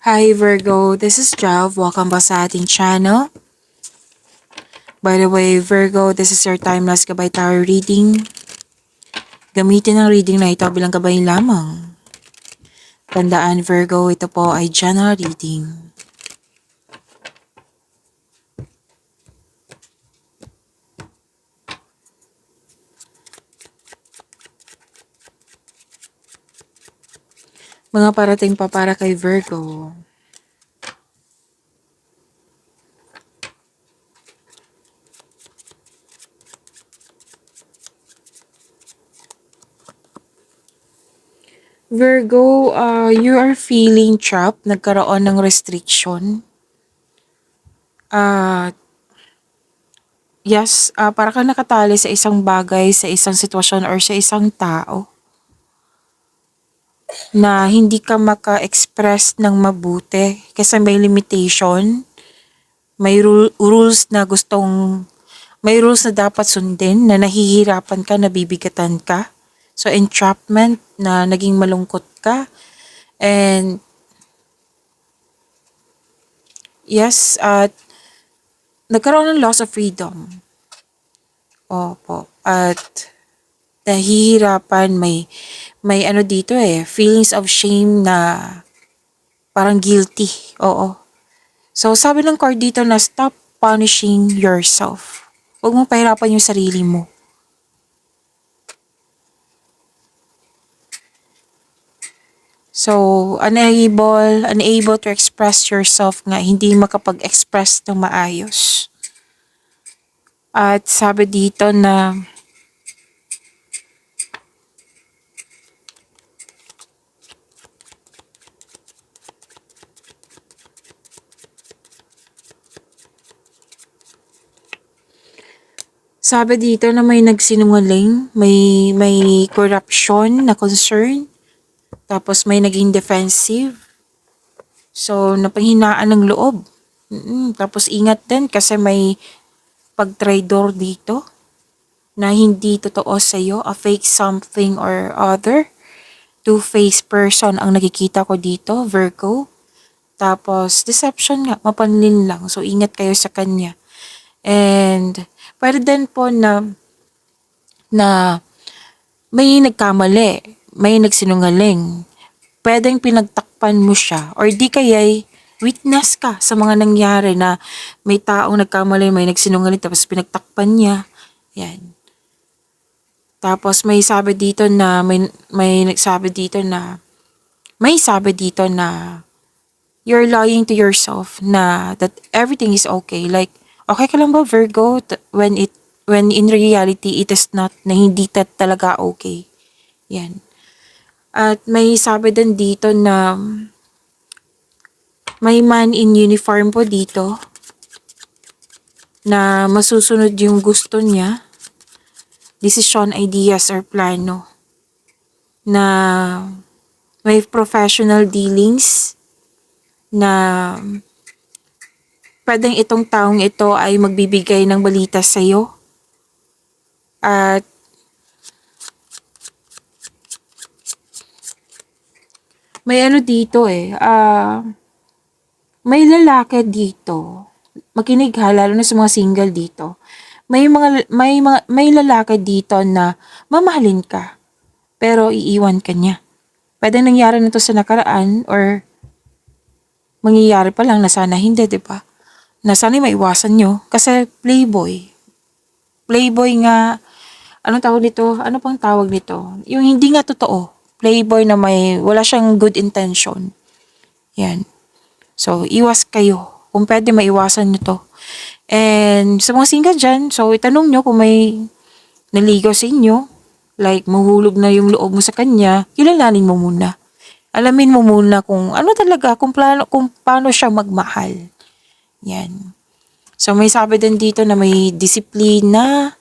Hi Virgo, this is Jav. Welcome back sa ating channel. By the way, Virgo, this is your timeless gabay tarot reading. Gamitin ang reading na ito bilang gabay lamang. Tandaan Virgo, ito po ay general reading. Mga parating pa para kay Virgo. Virgo, you are feeling trapped, nagkaroon ng restriction. Yes, para ka nakatali sa isang bagay, sa isang sitwasyon, or sa isang tao na hindi ka maka-express ng mabuti kasi may limitation, may rules na may rules na dapat sundin na nahihirapan ka, nabibigatan ka. So, entrapment na naging malungkot ka. And, yes, nagkaroon ng loss of freedom. Opo. At, nahihirapan, may ano dito feelings of shame na parang guilty. Oo. So, sabi ng card dito na stop punishing yourself. Huwag mo pahirapan yung sarili mo. So, unable to express yourself nga, hindi makapag-express ng maayos. At sabi dito na may nagsinungaling, may corruption na concern, tapos may naging defensive. So, napanghinaan ng loob. Tapos ingat din kasi may pag-traidor dito na hindi totoo sa'yo, a fake something or other. Two-faced person ang nakikita ko dito, Virgo. Tapos, deception nga, mapanlin lang. So, ingat kayo sa kanya. And, pwede din po na may nagkamali, may nagsinungaling. Pwedeng pinagtakpan mo siya or di kaya'y witness ka sa mga nangyari na may taong nagkamali, may nagsinungaling tapos pinagtakpan niya. Yan. Tapos may sabi dito na you're lying to yourself na that everything is okay. Like, okay ka lang ba Virgo when in reality it is not, na hindi talaga okay. Yan. At may sabi din dito na may man in uniform po dito na masusunod yung gusto niya, desisyon, ideas, or plano, na may professional dealings na pwedeng itong taong ito ay magbibigay ng balita sa'yo. At may ano dito may lalaki dito. Makinig ha, lalo na sa mga single dito. May lalaki dito na mamahalin ka, pero iiwan ka niya. Pwede nangyari na to sa nakaraan or mangyayari pa lang na sana hindi, di ba? Na sana maiwasan nyo kasi playboy. Playboy nga, anong tawag nito? Ano pang tawag nito? Yung hindi nga totoo. Playboy na wala siyang good intention. Yan. So, iwas kayo. Kung pwede, maiwasan nyo to. And sa mga single dyan, so itanong nyo kung may naligaw sa inyo, like mahulog na yung loob mo sa kanya, kilalanin mo muna. Alamin mo muna kung ano talaga, kung paano siya magmahal. Yan. So may sabi din dito na may disiplina,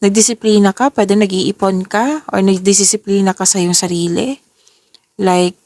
nagdisiplina ka, pwede nag-iipon ka, or nagdisiplina ka sa iyong sarili. Like,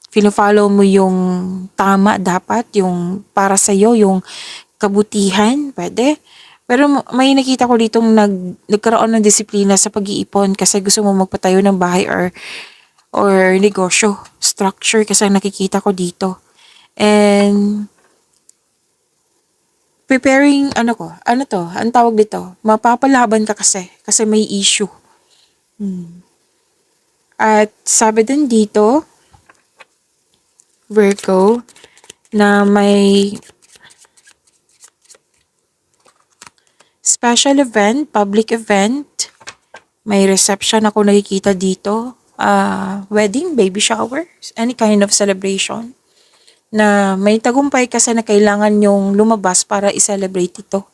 fino-follow mo yung tama dapat, yung para sa'yo, yung kabutihan, pwede. Pero may nakita ko ditong nagkaroon ng disiplina sa pag-iipon kasi gusto mo magpatayo ng bahay or negosyo, structure kasi ang nakikita ko dito. And preparing, ano to, ang tawag dito, mapapalaban ka kasi may issue. At sabi din dito, Virgo, na may special event, public event, may reception ako nakikita dito, wedding, baby shower, any kind of celebration, na may tagumpay kasi na kailangan yung lumabas para i-celebrate ito.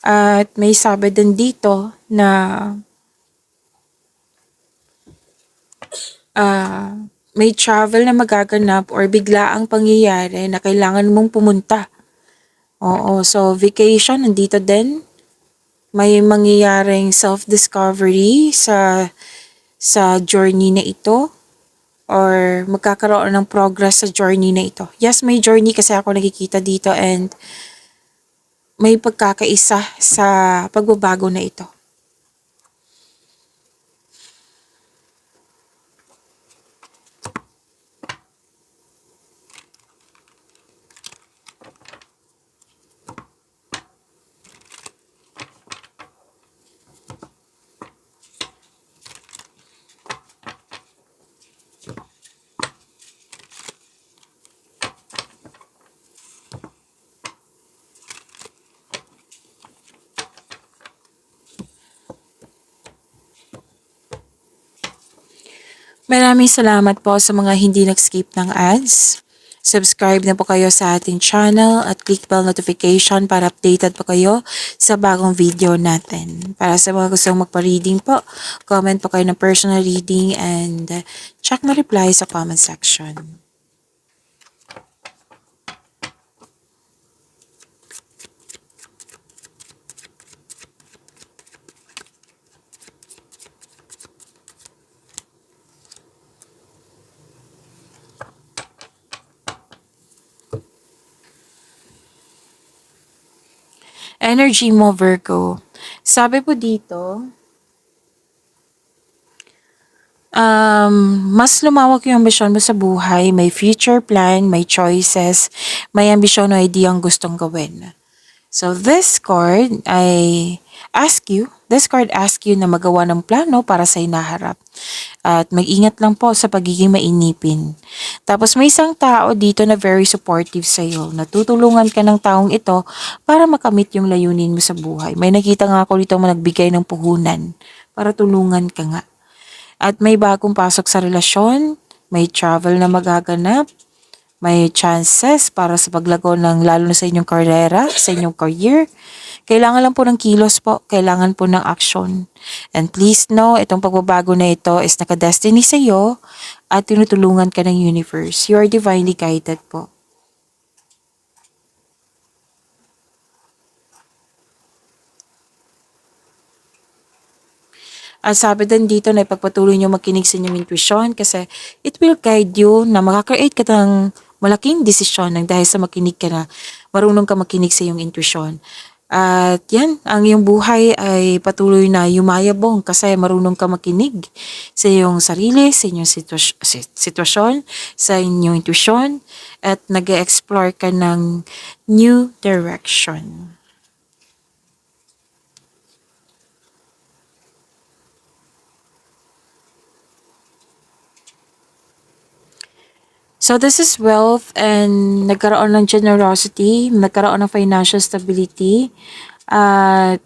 At may sabi din dito na may travel na magaganap or biglaang pangyayari na kailangan mong pumunta. Oo, so vacation nandito din. May mangyayaring self-discovery sa journey na ito or magkakaroon ng progress sa journey na ito. Yes, may journey kasi ako nakikita dito and may pagkakaisa sa pagbabago na ito. Maraming salamat po sa mga hindi nag-skip ng ads. Subscribe na po kayo sa ating channel at click bell notification para updated po kayo sa bagong video natin. Para sa mga gustong magpa-reading po, comment po kayo ng personal reading and check na reply sa comment section. Energy mo, Virgo. Sabi po dito, mas lumawak yung ambisyon mo sa buhay, may future plan, may choices, may ambisyon o ideyang gustong gawin. So this card asks you na magawa ng plano para sa hinaharap. At mag-ingat lang po sa pagiging mainipin. Tapos may isang tao dito na very supportive sa'yo. Natutulungan ka ng taong ito para makamit yung layunin mo sa buhay. May nakita nga ako dito nagbigay ng puhunan para tulungan ka nga. At may bagong pasok sa relasyon, may travel na magaganap, may chances para sa paglago ng lalo na sa inyong karera, sa inyong career. Kailangan lang po ng kilos po, kailangan po ng action. And please know, itong pagbabago na ito is nakadestiny sa iyo at tinutulungan ka ng universe. You are divinely guided po. At sabi din dito na ipagpatuloy nyo magkinig sa inyong intuition kasi it will guide you na makakreate ka ng malaking desisyon ng dahil sa makinig ka na marunong ka makinig sa iyong intuition. At yan, ang iyong buhay ay patuloy na yumayabong kasi marunong ka makinig sa iyong sarili, sa inyong sitwasyon, sa inyong intuition at nag-explore ka ng new direction. So this is wealth and nagkaroon ng generosity, nagkaroon ng financial stability. At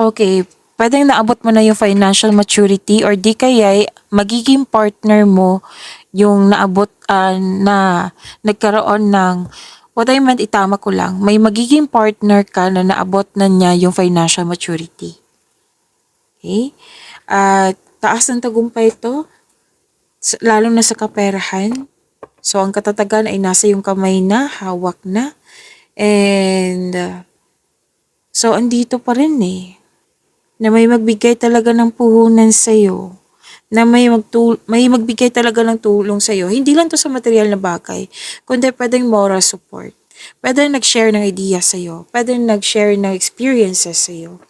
okay, pwedeng naabot mo na yung financial maturity or di kaya magiging partner mo yung naabot na nagkaroon ng what I meant itama ko lang, may magiging partner ka na naabot na niya yung financial maturity. Okay? At taas ng tagumpay ito, lalo na sa kaperahan. So, ang katatagan ay nasa yung kamay na, hawak na. And, so, andito pa rin na may magbigay talaga ng puhunan sa'yo. Na may magbigay talaga ng tulong sa'yo. Hindi lang to sa material na bagay, kundi pwedeng moral support. Pwedeng nag-share ng idea sa'yo. Pwedeng nag-share ng experiences sa'yo.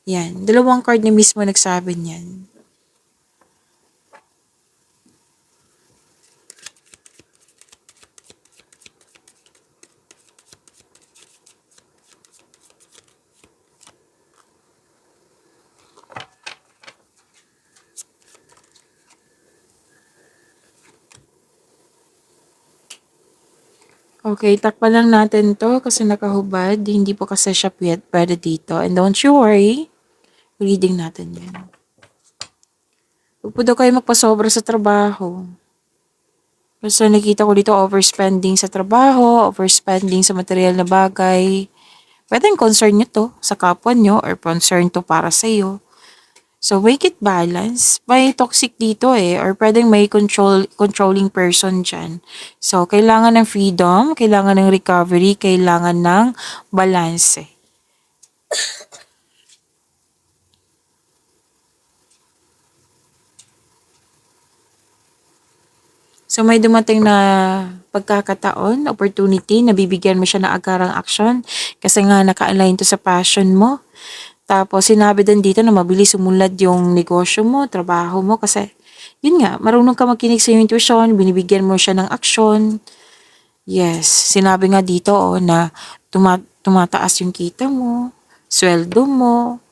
Yan, dalawang card na mismo nagsabi niyan. Okay, takpan lang natin to kasi nakahubad. Hindi po kasi siya pwede dito. And don't you worry, reading natin yan. Huwag po daw kayo magpasobra sa trabaho. Kasi nakita ko dito overspending sa trabaho, overspending sa material na bagay. Pwedeng concern nyo to sa kapwa nyo or concern to para sa iyo. So, make it balance. May toxic dito or pwedeng may controlling person dyan. So, kailangan ng freedom, kailangan ng recovery, kailangan ng balance. So, may dumating na pagkakataon, opportunity, na bibigyan mo siya ng agarang action kasi nga naka-align to sa passion mo. Tapos, sinabi din dito na mabilis umunlad yung negosyo mo, trabaho mo kasi, yun nga, marunong ka makinig sa iyong intuition, binibigyan mo siya ng action. Yes, sinabi nga dito na tumataas yung kita mo, sweldo mo.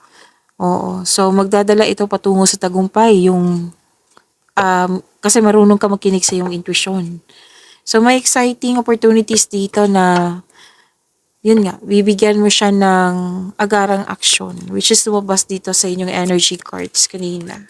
Oo, so magdadala ito patungo sa tagumpay, yung kasi marunong ka makinig sa iyong intuition. So may exciting opportunities dito na yun nga, bibigyan mo siya ng agarang action, which is lumabas dito sa inyong energy cards kanina.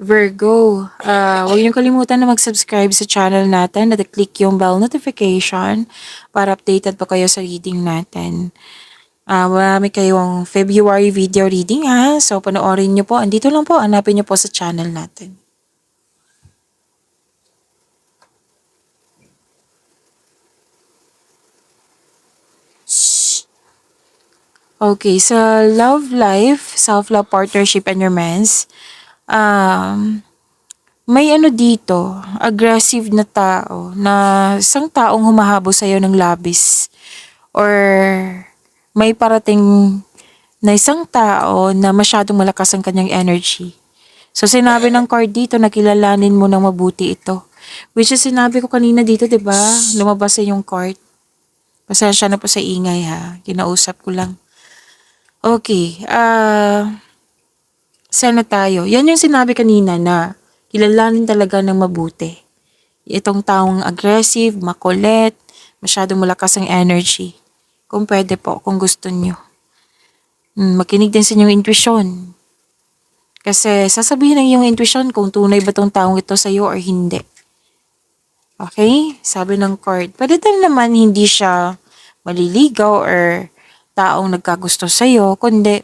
Virgo, huwag niyong kalimutan na mag-subscribe sa channel natin at click yung bell notification para updated pa kayo sa reading natin. Marami kayong February video reading ha. So, panoorin niyo po. Andito lang po. Hanapin niyo po sa channel natin. Okay, sa love life, self-love, partnership, and romance, may ano dito, aggressive na tao, na isang taong humahabol sa'yo ng labis. Or may parating na isang tao na masyadong malakas ang kanyang energy. So, sinabi ng card dito na kilalanin mo ng mabuti ito. Which is sinabi ko kanina dito, 'di ba? Lumabas sa yung card. Pasensya na po sa ingay ha. Kinausap ko lang. Okay, sana tayo. Yan yung sinabi kanina na kilalanin talaga ng mabuti. Itong taong aggressive, makulit, masyadong malakas ang energy. Kung pwede po, kung gusto nyo. Makinig din sa inyong intuition. Kasi sasabihin ng iyong intuition kung tunay ba tong taong ito sa'yo or hindi. Okay? Sabi ng card. Pwede din naman hindi siya maliligaw or taong nagkagusto sa'yo, kundi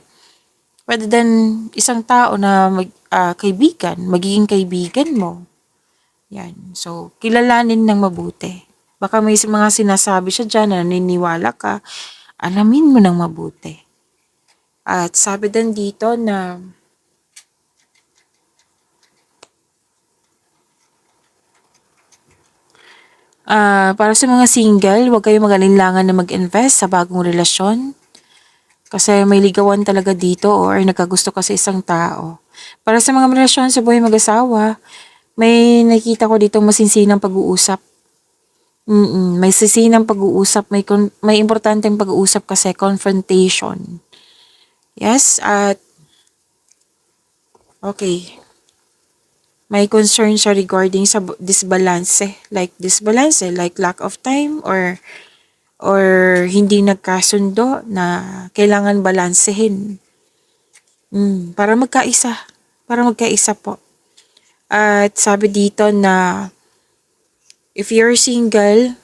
pwede din isang tao na kaibigan, magiging kaibigan mo. Yan. So, kilalanin ng mabuti. Baka may mga sinasabi siya dyan na naniniwala ka, alamin mo ng mabuti. At sabi din dito na para sa mga single, huwag kayong mag-alinlangan na mag-invest sa bagong relasyon. Kasi may ligawan talaga dito or nagkagusto ka sa isang tao. Para sa mga relasyon sa buhay mag-asawa, may nakita ko dito masinsinang pag-uusap. May sisinang pag-uusap, may importanteng pag-uusap kasi confrontation. Yes, at okay. May concern siya regarding sa disbalance, like lack of time or hindi nagkasundo na kailangan balansehin. Para magkaisa po. At sabi dito na if you're single,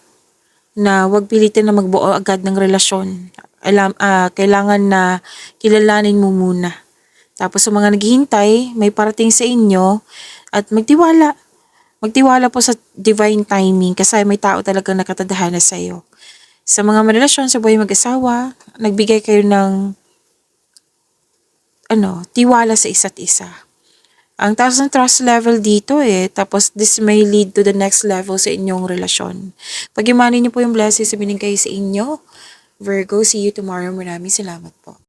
na wag pilitin na magbuo agad ng relasyon. Kailangan na kilalanin mo muna. Tapos sa mga naghihintay, may parating sa inyo at magtiwala. Magtiwala po sa divine timing kasi may tao talagang nakatadhana sa'yo. Sa mga relasyon sa buhay mag-asawa, nagbigay kayo ng tiwala sa isa't isa. Ang taas ng trust level dito tapos this may lead to the next level sa inyong relasyon. Pag-imanin niyo po yung blessings na binigay sa inyo. Virgo, see you tomorrow. Maraming salamat po.